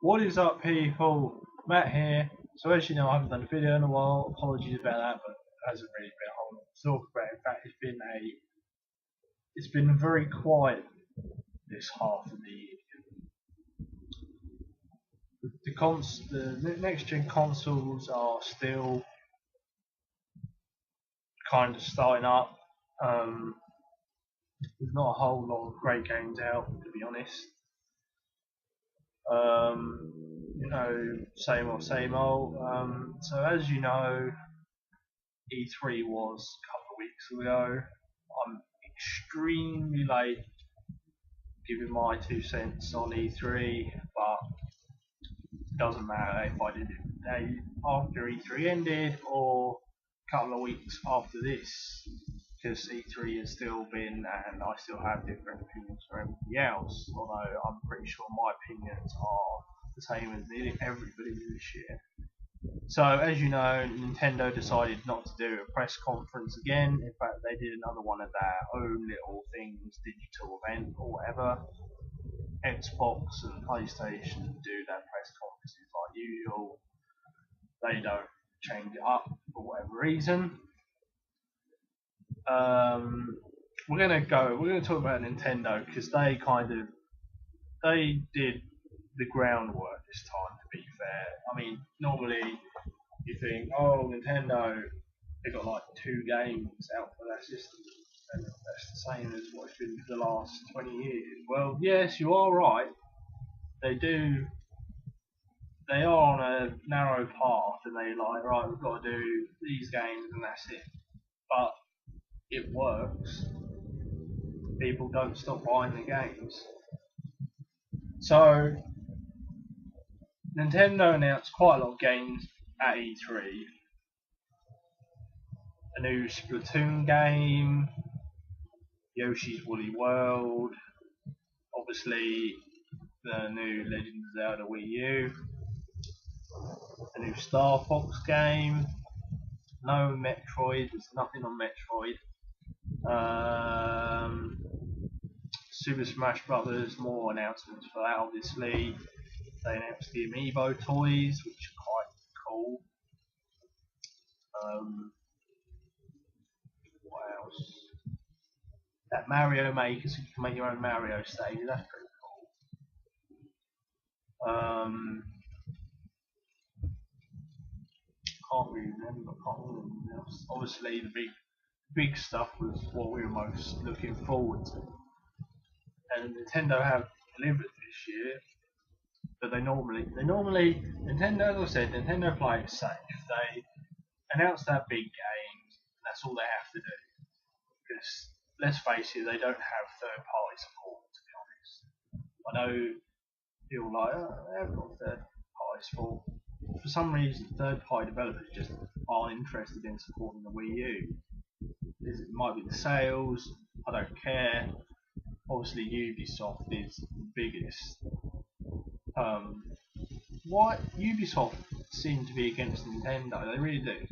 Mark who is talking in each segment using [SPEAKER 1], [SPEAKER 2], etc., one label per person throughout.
[SPEAKER 1] What is up, people? Matt here. So as you know, I haven't done a video in a while. Apologies about that, but it hasn't really been a whole lot to talk about. In fact, it's been very quiet this half of the year. The next gen consoles are still kind of starting up. There's not a whole lot of great games out, to be honest. Same old, same old. So as you know, E3 was a couple of weeks ago. I'm extremely late giving my 2 cents on E3, but it doesn't matter if I did it the day after E3 ended or a couple of weeks after this, because E3 has still been, and I still have different opinions from everybody else, although I'm pretty sure my opinions are the same as nearly everybody this year. So, as you know, Nintendo decided not to do a press conference again. In fact, they did another one of their own little things, digital event or whatever. Xbox and PlayStation do their press conferences like usual. They don't change it up for whatever reason. We're gonna talk about Nintendo because they did the groundwork this time. To be fair, I mean, normally you think, oh, Nintendo, they got like 2 games out for their system, and that's the same as what it's been for the last 20 years. Well, yes, you are right. They do. They are on a narrow path, and they like, right, we've got to do these games, and that's it. But it works. People don't stop buying the games. So Nintendo announced quite a lot of games at E3. A new Splatoon game, Yoshi's Woolly World, obviously the new Legend of Zelda Wii U, a new Star Fox game, no Metroid, there's nothing on Metroid, Super Smash Brothers, more announcements for that obviously. They announced the Amiibo toys, which are quite cool. What else? That Mario Maker, so you can make your own Mario stage, that's pretty cool. Can't really remember anything else. Obviously, the big stuff was what we were most looking forward to. And Nintendo have delivered this year, but Nintendo, as I said, Nintendo play it safe. They announce their big games, and that's all they have to do. Because let's face it, they don't have third-party support. To be honest, I know people like, oh, they've got third-party support. For some reason, third-party developers just aren't interested in supporting the Wii U. It might be the sales. I don't care. Obviously, Ubisoft is the biggest. Why Ubisoft seem to be against Nintendo? They really do.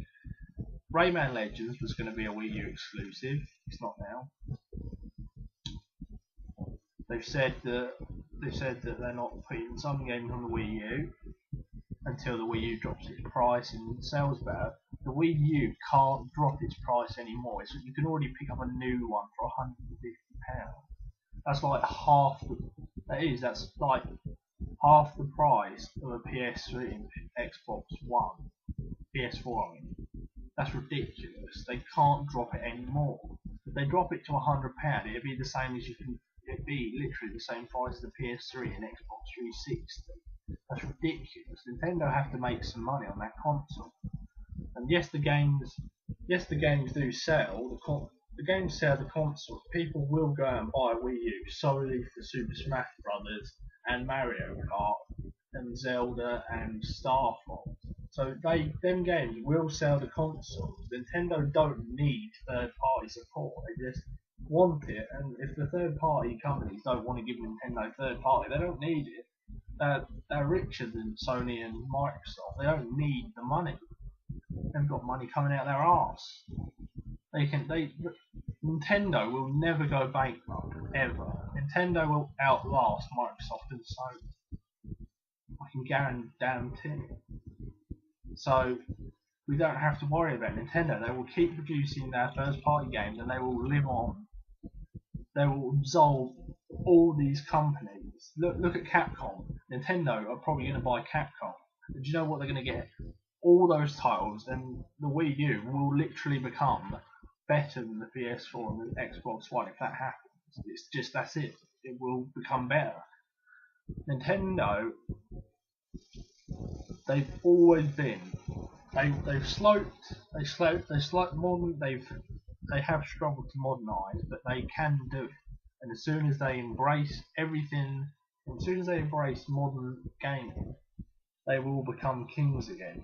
[SPEAKER 1] Rayman Legends was going to be a Wii U exclusive. It's not now. They've said that they're not putting some games on the Wii U until the Wii U drops its price and sells better. The Wii U can't drop its price anymore. So you can already pick up a new one for £150. That's like that's like half the price of a PS3 and Xbox One, PS4. I mean, that's ridiculous. They can't drop it anymore. If they drop it to £100, it'd be the same as it'd be literally the same price as the PS3 and Xbox 360. That's ridiculous. Nintendo have to make some money on that console. And yes, the games do sell. The games sell the console. People will go out and buy a Wii U solely for Super Smash Brothers and Mario Kart and Zelda and Star Fox. So them games will sell the console. Nintendo don't need third-party support. They just want it. And if the third-party companies don't want to give Nintendo third-party, they don't need it. They're richer than Sony and Microsoft. They don't need the money. They've got money coming out their arse. Nintendo will never go bankrupt ever. Nintendo will outlast Microsoft and Sony. can guarantee. So we don't have to worry about Nintendo. They will keep producing their first party games and they will live on. They will absolve all these companies. Look at Capcom. Nintendo are probably going to buy Capcom. And do you know what they're going to get? All those titles, and the Wii U will literally become better than the PS4 and the Xbox One if that happens. It's just, that's it. It will become better. Nintendo, they've always been. They've sloped modern. They have struggled to modernise, but they can do it. And as soon as they embrace everything, as soon as they embrace modern gaming, they will become kings again.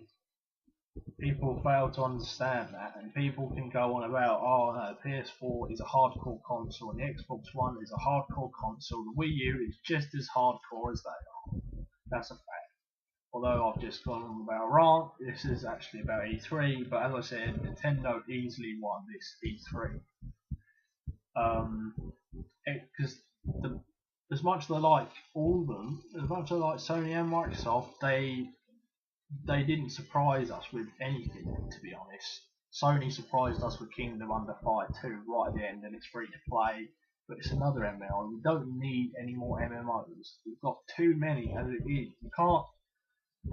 [SPEAKER 1] People fail to understand that, and people can go on about, oh no, the PS4 is a hardcore console and the Xbox One is a hardcore console. The Wii U is just as hardcore as they are. That's a fact. Although I've just gone on about a rant, this is actually about E3, but as I said, Nintendo easily won this E3. Because as much as I like all of them, as much as I like Sony and Microsoft, they didn't surprise us with anything, to be honest. Sony surprised us with Kingdom Under Fire 2 right at the end, and it's free to play, but it's another MMO. We don't need any more MMOs. We've got too many as it is.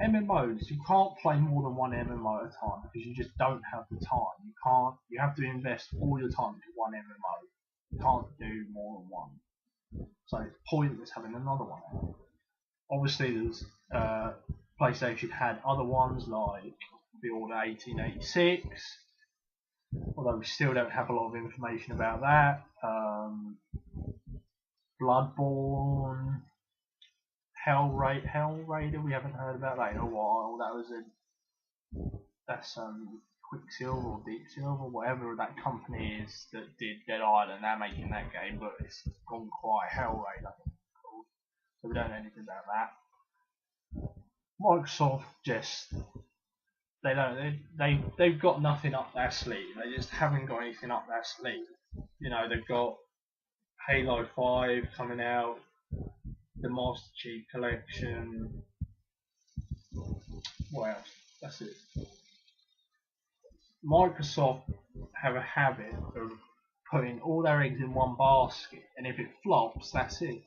[SPEAKER 1] MMOs, you can't play more than one MMO at a time because you just don't have the time. You have to invest all your time into one MMO. You can't do more than one. So it's pointless having another one out. Obviously there's PlayStation had other ones like the Order 1886, although we still don't have a lot of information about that. Bloodborne, Hellraider, we haven't heard about that in a while. That's Quicksilver or Deep Silver, whatever that company is that did Dead Island. They're making that game, but it's gone quiet. Hellraider, I think it's called. So we don't know anything about that. Microsoft just they've got nothing up their sleeve. They just haven't got anything up their sleeve. You know, they've got Halo 5 coming out, the Master Chief Collection. What else? That's it. Microsoft have a habit of putting all their eggs in one basket, and if it flops, that's it.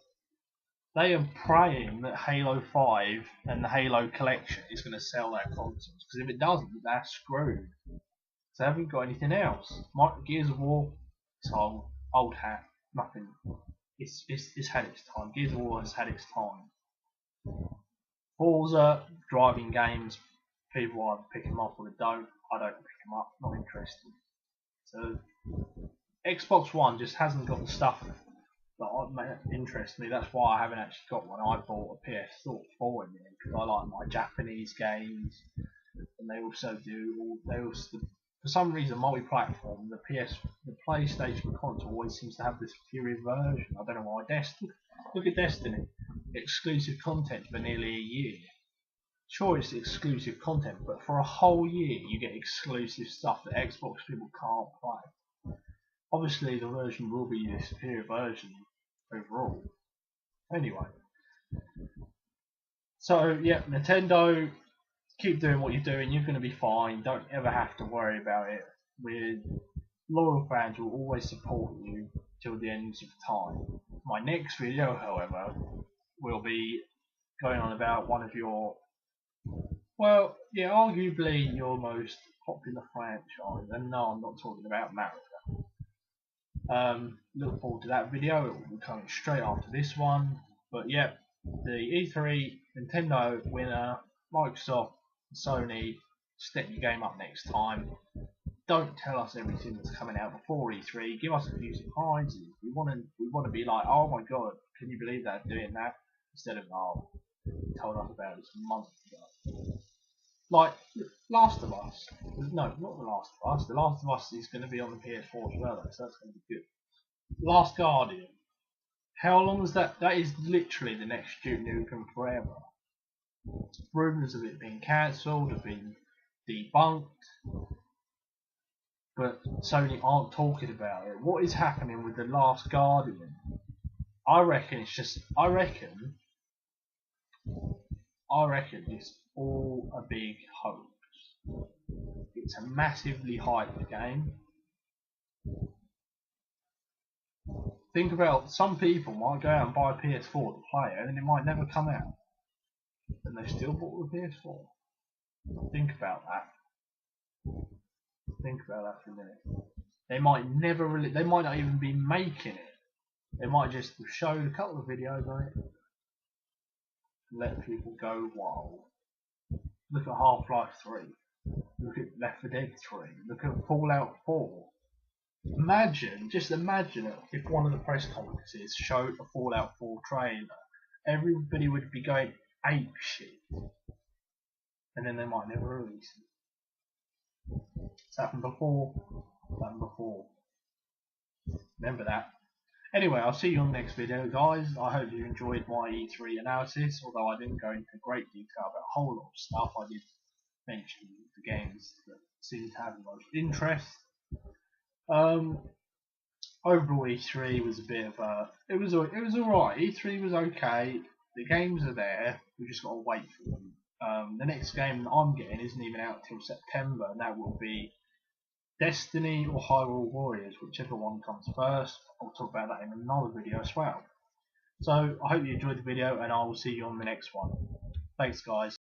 [SPEAKER 1] They are praying that Halo 5 and the Halo Collection is going to sell their consoles, because if it doesn't, they're screwed. So they haven't got anything else. Gears of War, it's old hat, nothing. It's had its time. Gears of War has had its time. Forza, driving games, people either pick them up or they don't. I don't pick them up, not interested. So Xbox One just hasn't got the stuff that interests me. That's why I haven't actually got one. I bought a PS4 in the end because I like my Japanese games, and they also for some reason multi-platform. The PlayStation console always seems to have this superior version. I don't know why. Look at Destiny, exclusive content for nearly a year. Sure, it's exclusive content, but for a whole year you get exclusive stuff that Xbox people can't play. Obviously, the version will be the superior version overall. Anyway, so yeah, Nintendo, keep doing what you're doing. You're going to be fine. Don't ever have to worry about it. With loyal fans will always support you till the end of time. My next video, however, will be going on about one of your, well, yeah, arguably your most popular franchise. And no, I'm not talking about Mario. Look forward to that video. It will be coming straight after this one. But yeah, the E3 Nintendo winner, Microsoft, Sony, step your game up next time. Don't tell us everything that's coming out before E3. Give us a few surprises. We want to be like, oh my god, can you believe that doing that? Instead of, oh, you told us about this a month ago. Like Last of Us. No, not The Last of Us. The Last of Us is going to be on the PS4 as well, so that's going to be good. Last Guardian. How long is that? That is literally the next Duke Nukem Forever. Rumours of it being cancelled have been debunked, but Sony aren't talking about it. What is happening with The Last Guardian? I reckon I reckon it's all a big hoax. It's a massively hyped game. Think about, some people might go out and buy a PS4 to play it, and then it might never come out, and they still bought the PS4. Think about that. Think about that for a minute. They might never really, they might not even be making it. They might just show a couple of videos on it, and let people go wild. Look at Half-Life 3. Look at Left 4 Dead 3. Look at Fallout 4. Imagine, just imagine it, if one of the press conferences showed a Fallout 4 trailer. Everybody would be going ape shit. And then they might never release it. It's happened before. It's happened before. Remember that. Anyway, I'll see you on the next video, guys. I hope you enjoyed my E3 analysis, although I didn't go into great detail about a whole lot of stuff. I did mention the games that seem to have the most interest. Overall, E3 was a bit of a, it was alright. E3 was okay. The games are there. We just got to wait for them. The next game that I'm getting isn't even out till September, and that will be Destiny or Hyrule Warriors, whichever one comes first. I'll talk about that in another video as well. So I hope you enjoyed the video, and I will see you on the next one. Thanks, guys.